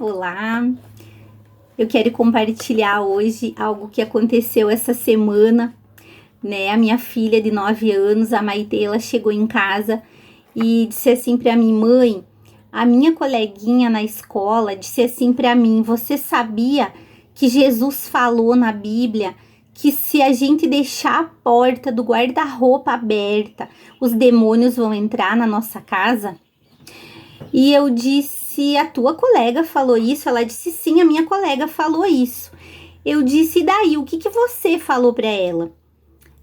Olá, eu quero compartilhar hoje algo que aconteceu essa semana, né? A minha filha de 9 anos, a Maite, ela chegou em casa e disse assim para mim: mãe, a minha coleguinha na escola disse assim para mim: você sabia que Jesus falou na Bíblia que se a gente deixar a porta do guarda-roupa aberta, os demônios vão entrar na nossa casa? E eu disse: a tua colega falou isso? Ela disse: sim, a minha colega falou isso. Eu disse: e daí, o que você falou para ela?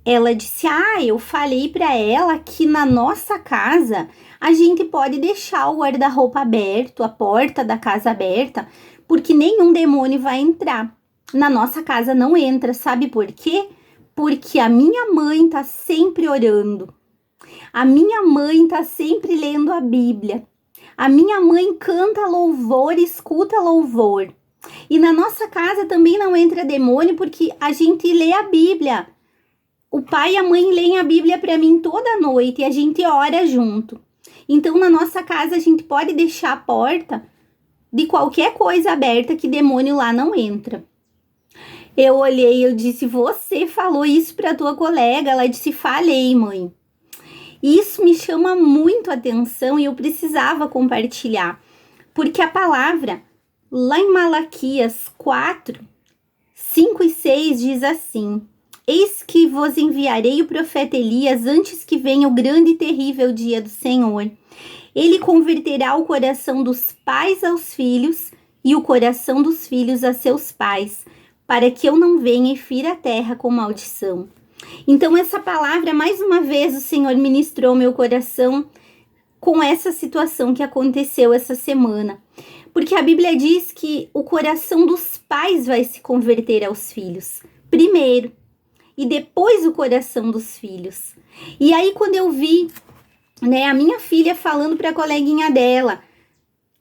Ela disse: eu falei para ela que na nossa casa a gente pode deixar o guarda-roupa aberto, a porta da casa aberta, porque nenhum demônio vai entrar. Na nossa casa não entra, sabe por quê? Porque a minha mãe tá sempre orando. A minha mãe tá sempre lendo a Bíblia. A minha mãe canta louvor, escuta louvor. E na nossa casa também não entra demônio porque a gente lê a Bíblia. O pai e a mãe leem a Bíblia para mim toda noite e a gente ora junto. Então na nossa casa a gente pode deixar a porta de qualquer coisa aberta que demônio lá não entra. Eu olhei, eu disse: você falou isso para tua colega? Ela disse: falei, mãe. Isso me chama muito a atenção e eu precisava compartilhar, porque a palavra lá em Malaquias 4, 5 e 6 diz assim: eis que vos enviarei o profeta Elias antes que venha o grande e terrível dia do Senhor. Ele converterá o coração dos pais aos filhos e o coração dos filhos a seus pais, para que eu não venha e fira a terra com maldição. Então essa palavra, mais uma vez, o Senhor ministrou meu coração com essa situação que aconteceu essa semana. Porque a Bíblia diz que o coração dos pais vai se converter aos filhos primeiro, e depois o coração dos filhos. E aí quando eu vi, né, a minha filha falando para a coleguinha dela,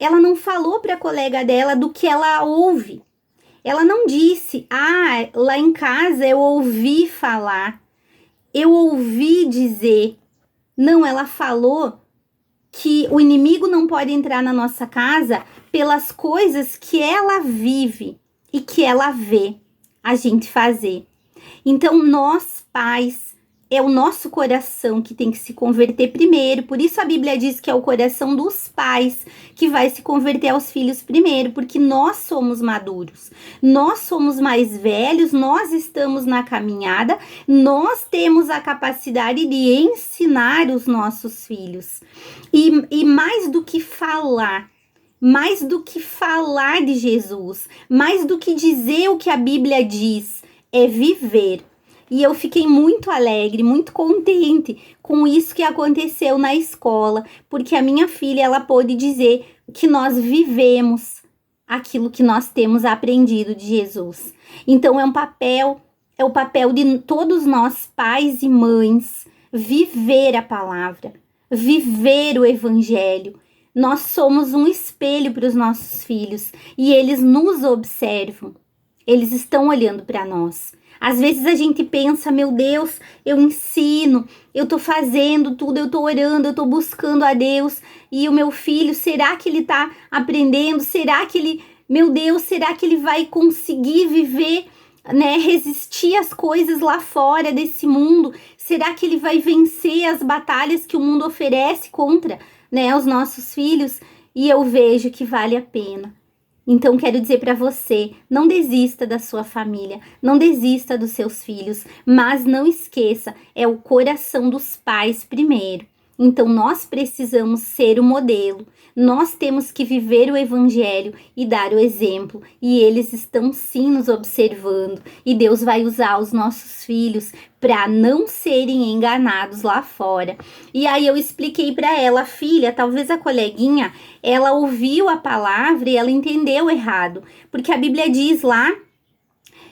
ela não falou para a colega dela do que ela ouve. Ela não disse: lá em casa eu ouvi falar, eu ouvi dizer. Não, ela falou que o inimigo não pode entrar na nossa casa pelas coisas que ela vive e que ela vê a gente fazer. Então, nós, pais, é o nosso coração que tem que se converter primeiro. Por isso a Bíblia diz que é o coração dos pais que vai se converter aos filhos primeiro, porque nós somos maduros, nós somos mais velhos, nós estamos na caminhada, nós temos a capacidade de ensinar os nossos filhos. E mais do que falar de Jesus, mais do que dizer o que a Bíblia diz, é viver. E eu fiquei muito alegre, muito contente com isso que aconteceu na escola, porque a minha filha, ela pôde dizer que nós vivemos aquilo que nós temos aprendido de Jesus. Então é o papel de todos nós, pais e mães, viver a palavra, viver o evangelho. Nós somos um espelho para os nossos filhos e eles nos observam, eles estão olhando para nós. Às vezes a gente pensa: meu Deus, eu ensino, eu tô fazendo tudo, eu tô orando, eu tô buscando a Deus, e o meu filho, será que ele tá aprendendo? Será que ele, meu Deus, será que ele vai conseguir viver, né, resistir às coisas lá fora desse mundo? Será que ele vai vencer as batalhas que o mundo oferece contra, né, os nossos filhos? E eu vejo que vale a pena. Então, quero dizer para você: não desista da sua família, não desista dos seus filhos, mas não esqueça, é o coração dos pais primeiro. Então, nós precisamos ser o modelo, nós temos que viver o evangelho e dar o exemplo, e eles estão sim nos observando, e Deus vai usar os nossos filhos para não serem enganados lá fora. E aí eu expliquei para ela: filha, talvez a coleguinha, ela ouviu a palavra e ela entendeu errado, porque a Bíblia diz lá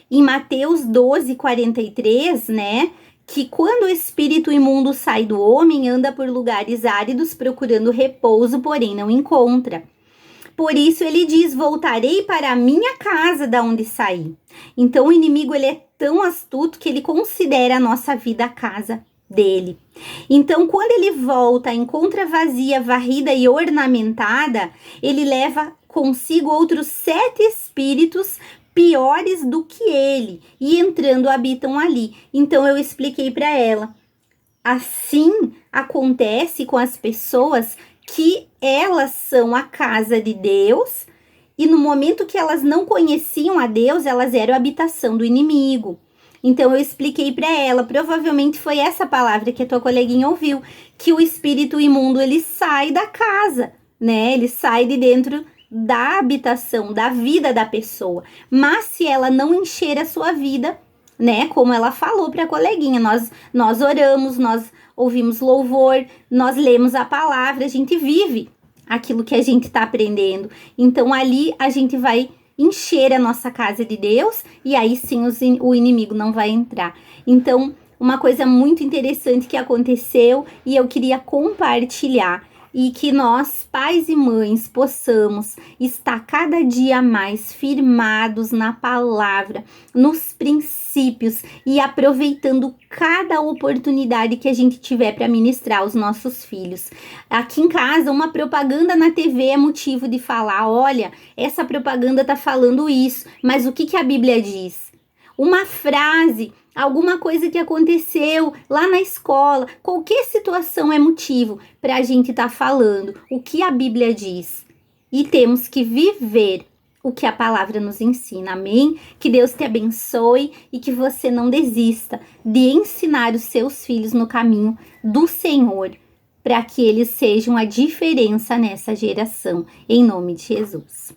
em Mateus 12:43, né, que quando o espírito imundo sai do homem, anda por lugares áridos procurando repouso, porém não encontra. Por isso ele diz: voltarei para a minha casa da onde saí. Então o inimigo, ele é tão astuto que ele considera a nossa vida a casa dele. Então quando ele volta, encontra vazia, varrida e ornamentada, ele leva consigo outros 7 espíritos piores do que ele, e entrando habitam ali. Então eu expliquei para ela. Assim acontece com as pessoas que elas são a casa de Deus, e no momento que elas não conheciam a Deus, elas eram a habitação do inimigo. Então eu expliquei para ela, provavelmente foi essa palavra que a tua coleguinha ouviu, que o espírito imundo ele sai da casa, né? Ele sai de dentro da habitação, da vida da pessoa. Mas se ela não encher a sua vida, né? Como ela falou para a coleguinha, nós oramos, nós ouvimos louvor, nós lemos a palavra, a gente vive aquilo que a gente está aprendendo. Então ali a gente vai encher a nossa casa de Deus e aí sim o inimigo não vai entrar. Então, uma coisa muito interessante que aconteceu e eu queria compartilhar, e que nós, pais e mães, possamos estar cada dia mais firmados na palavra, nos princípios e aproveitando cada oportunidade que a gente tiver para ministrar aos nossos filhos. Aqui em casa, uma propaganda na TV é motivo de falar, olha, essa propaganda está falando isso, mas o que a Bíblia diz? Uma frase, alguma coisa que aconteceu lá na escola, qualquer situação é motivo para a gente estar falando o que a Bíblia diz. E temos que viver o que a palavra nos ensina, amém? Que Deus te abençoe e que você não desista de ensinar os seus filhos no caminho do Senhor, para que eles sejam a diferença nessa geração, em nome de Jesus.